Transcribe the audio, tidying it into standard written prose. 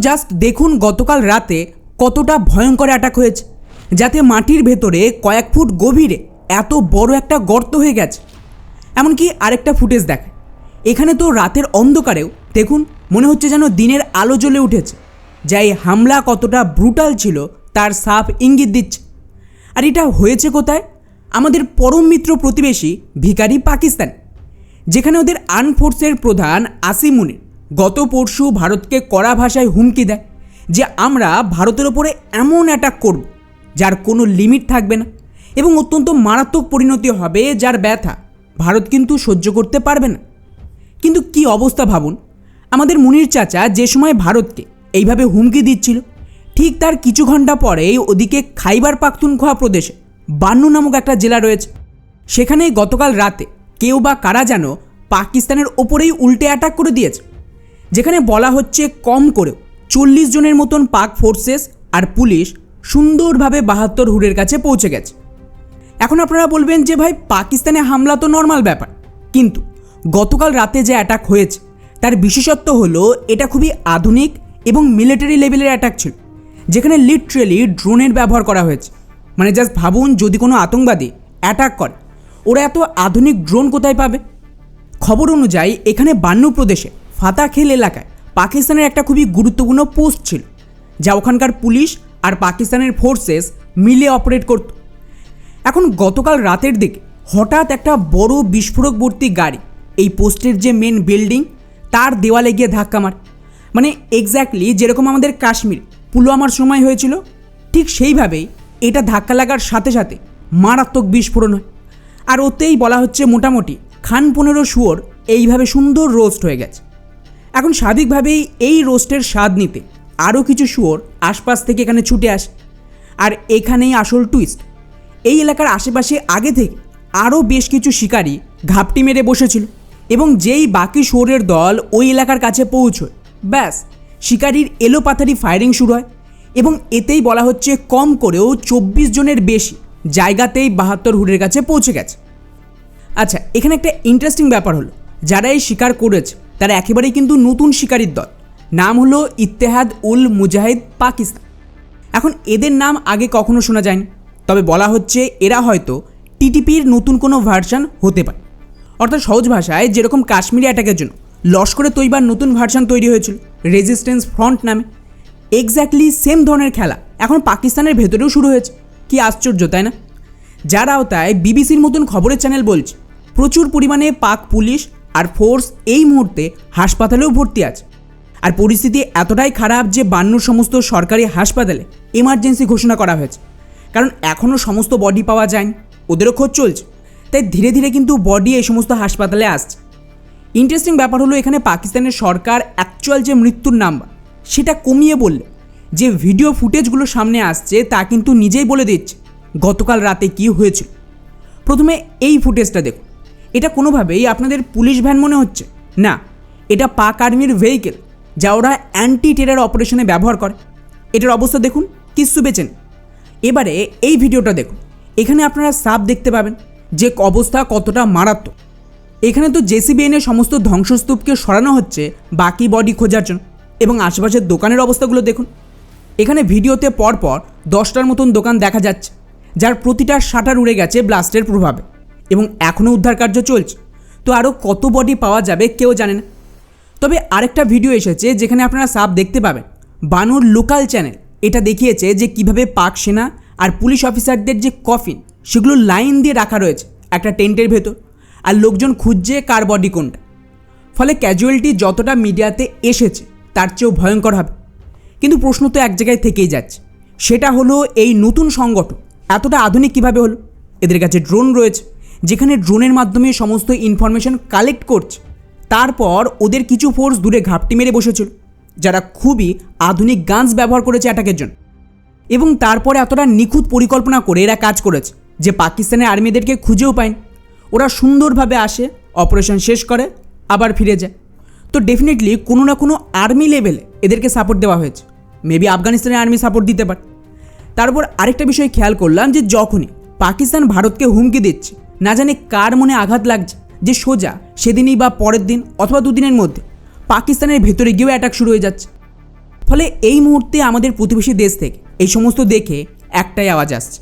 Just দেখুন গতকাল রাতে কতটা ভয়ঙ্কর অ্যাটাক হয়েছে, যাতে মাটির ভেতরে কয়েক ফুট গভীরে এত বড় একটা গর্ত হয়ে গেছে। এমনকি আরেকটা ফুটেজ দেখে, এখানে তো রাতের অন্ধকারেও দেখুন মনে হচ্ছে যেন দিনের আলো জ্বলে উঠেছে, যা এই হামলা কতটা ব্রুটাল ছিল তার সাফ ইঙ্গিত দিচ্ছে। আর এটা হয়েছে কোথায়? আমাদের পরম মিত্র প্রতিবেশী ভিখারি পাকিস্তান, যেখানে ওদের আর্ম ফোর্সের প্রধান আসিম মুনির গত পরশু ভারতকে কড়া ভাষায় হুমকি দেয় যে আমরা ভারতের ওপরে এমন অ্যাটাক করব যার কোনো লিমিট থাকবে না এবং অত্যন্ত মারাত্মক পরিণতি হবে, যার ব্যথা ভারত কিন্তু সহ্য করতে পারবে না। কিন্তু কি অবস্থা ভাবুন, আমাদের মুনির চাচা যে সময় ভারতকে এইভাবে হুমকি দিচ্ছিল, ঠিক তার কিছু ঘন্টা পরেই ওদিকে খাইবার পাখতুনখোয়া প্রদেশে বান্নু নামক একটা জেলা রয়েছে, সেখানেই গতকাল রাতে কেউ বা কারা যেন পাকিস্তানের ওপরেই উল্টে অ্যাটাক করে দিয়েছে, যেখানে বলা হচ্ছে কম করেও 40 জনের মতন পাক ফোর্সেস আর পুলিশ সুন্দরভাবে 72 হুডের কাছে পৌঁছে গেছে। এখন আপনারা বলবেন যে ভাই পাকিস্তানে হামলা তো নর্মাল ব্যাপার, কিন্তু গতকাল রাতে যে অ্যাটাক হয়েছে তার বিশেষত্ব হলো এটা খুবই আধুনিক এবং মিলিটারি লেভেলের অ্যাটাক ছিল, যেখানে লিটারেলি ড্রোনের ব্যবহার করা হয়েছে। মানে জাস্ট ভাবুন, যদি কোনো আতঙ্কবাদী অ্যাটাক করে ওরা এত আধুনিক ড্রোন কোথায় পাবে? খবর অনুযায়ী এখানে বান্নু প্রদেশে ফাতাখেল এলাকায় পাকিস্তানের একটা খুবই গুরুত্বপূর্ণ পোস্ট ছিল, যা ওখানকার পুলিশ আর পাকিস্তানের ফোর্সেস মিলে অপারেট করত। এখন গতকাল রাতের দিকে হঠাৎ একটা বড় বিস্ফোরকবর্তী গাড়ি এই পোস্টের যে মেন বিল্ডিং তার দেওয়ালে গিয়ে ধাক্কা মারে। মানে এক্স্যাক্টলি যেরকম আমাদের কাশ্মীর পুলওয়ামার সময় হয়েছিল, ঠিক সেইভাবেই এটা ধাক্কা লাগার সাথে সাথে মারাত্মক বিস্ফোরণ হয়। আর ওতেই বলা হচ্ছে মোটামুটি খান 15 শুয়োর এইভাবে সুন্দর রোস্ট হয়ে গেছে। এখন স্বাভাবিকভাবেই এই রোস্টের স্বাদ নিতে আরও কিছু শুয়োর আশপাশ থেকে এখানে ছুটে আসে। আর এখানেই আসল টুইস্ট, এই এলাকার আশেপাশে আগে থেকে আরও বেশ কিছু শিকারী ঘাপটি মেরে বসেছিল, এবং যেই বাকি শুয়োরের দল ওই এলাকার কাছে পৌঁছয়, ব্যাস শিকারীর এলোপাথারি ফায়ারিং শুরু হয়। এবং এতেই বলা হচ্ছে কম করেও 24 জনের বেশি জায়গাতেই 72 হুডের কাছে পৌঁছে গেছে। আচ্ছা, এখানে একটা ইন্টারেস্টিং ব্যাপার হলো, যারা এই শিকার করেছে তারা একেবারেই কিন্তু নতুন শিকারীর দল, নাম হলো ইত্তেহাদ উল মুজাহিদ পাকিস্তান। এখন এদের নাম আগে কখনো শোনা যায়নি, তবে বলা হচ্ছে এরা হয়তো টিটিপির নতুন কোনো ভার্সন হতে পারে। অর্থাৎ সহজ ভাষায় যেরকম কাশ্মীরি অ্যাটাকের জন্য লস্করে তৈবার নতুন ভার্সন তৈরি হয়েছিল রেজিস্ট্যান্স ফ্রন্ট নামে, এক্স্যাক্টলি সেম ধরনের খেলা এখন পাকিস্তানের ভেতরেও শুরু হয়েছে। কি আশ্চর্য, তাই না? যার আওতায় বিবিসির মতন খবরের চ্যানেল বলছে প্রচুর পরিমাণে পাক পুলিশ আর ফোর্স এই মুহূর্তে হাসপাতালেও ভর্তি আছে। আর পরিস্থিতি এতটাই খারাপ যে বান্নুর সমস্ত সরকারি হাসপাতালে এমার্জেন্সি ঘোষণা করা হয়েছে, কারণ এখনও সমস্ত বডি পাওয়া যায়নি, ওদেরও খোঁজ চলছে। তাই ধীরে ধীরে কিন্তু বডি এই সমস্ত হাসপাতালে আসছে। ইন্টারেস্টিং ব্যাপার হলো, এখানে পাকিস্তানের সরকার অ্যাকচুয়াল যে মৃত্যুর নাম্বার সেটা কমিয়ে বললে যে ভিডিও ফুটেজগুলো সামনে আসছে তা কিন্তু নিজেই বলে দিচ্ছে গতকাল রাতে কি হয়েছিল। প্রথমে এই ফুটেজটা দেখুন, এটা কোনোভাবেই আপনাদের পুলিশ ভ্যান মনে হচ্ছে না, এটা পাক আর্মির ভেহিকেল, যা ওরা অ্যান্টি টেরর অপারেশনে ব্যবহার করে। এটার অবস্থা দেখুন, কিচ্ছু বেচেন। এবারে এই ভিডিওটা দেখুন, এখানে আপনারা সাপ দেখতে পাবেন যে অবস্থা কতটা মারাত্মক। এখানে তো জেসিবি এনে সমস্ত ধ্বংসস্তূপকে সরানো হচ্ছে বাকি বডি খোঁজার জন্য। এবং আশেপাশের দোকানের অবস্থাগুলো দেখুন, এখানে ভিডিওতে পরপর 10টার মতন দোকান দেখা যাচ্ছে, যার প্রতিটার শাটার উড়ে গেছে ব্লাস্টের প্রভাবে, এবং এখনও উদ্ধার কার্য চলছে। তো আরও কত বডি পাওয়া যাবে কেউ জানে না। তবে আরেকটা ভিডিও এসেছে যেখানে আপনারা সাপ দেখতে পাবেন। বানুর লোকাল চ্যানেল এটা দেখিয়েছে যে কিভাবে পাক সেনা আর পুলিশ অফিসারদের যে কফিন সেগুলো লাইন দিয়ে রাখা রয়েছে একটা টেন্টের ভেতর, আর লোকজন খুঁজছে কার বডি কোনটা। ফলে ক্যাজুয়ালিটি যতটা মিডিয়াতে এসেছে তার চেয়েও ভয়ঙ্কর হবে। কিন্তু প্রশ্ন তো এক জায়গায় থেকেই যাচ্ছে, সেটা হলো এই নতুন সংগঠন এতটা আধুনিক কিভাবে হলো? এদের কাছে ড্রোন রয়েছে, যেখানে ড্রোনের মাধ্যমে সমস্ত ইনফরমেশন কালেক্ট করছে। তারপর ওদের কিছু ফোর্স দূরে ঘাপটি মেরে বসেছিল, যারা খুবই আধুনিক গানস ব্যবহার করেছে অ্যাটাকের জন্য। এবং তারপরে এতটা নিখুঁত পরিকল্পনা করে এরা কাজ করেছে যে পাকিস্তানের আর্মিদেরকে খুঁজেও পায়নি। ওরা সুন্দরভাবে আসে, অপারেশন শেষ করে, আবার ফিরে যায়। তো ডেফিনেটলি কোনো না কোনো আর্মি লেভেলে এদেরকে সাপোর্ট দেওয়া হয়েছে। মেবি আফগানিস্তানের আর্মি সাপোর্ট দিতে পারে। তারপর আরেকটা বিষয় খেয়াল করলাম যে যখনই পাকিস্তান ভারতকে হুমকি দিচ্ছে, না জানি কার মনে আঘাত লাগছে যে সোজা সেদিনই বা পরের দিন অথবা দুদিনের মধ্যে পাকিস্তানের ভেতরে গিয়েও অ্যাটাক শুরু হয়ে যাচ্ছে। ফলে এই মুহূর্তে আমাদের প্রতিবেশী দেশ থেকে এই সমস্ত দেখে একটাই আওয়াজ আসছে,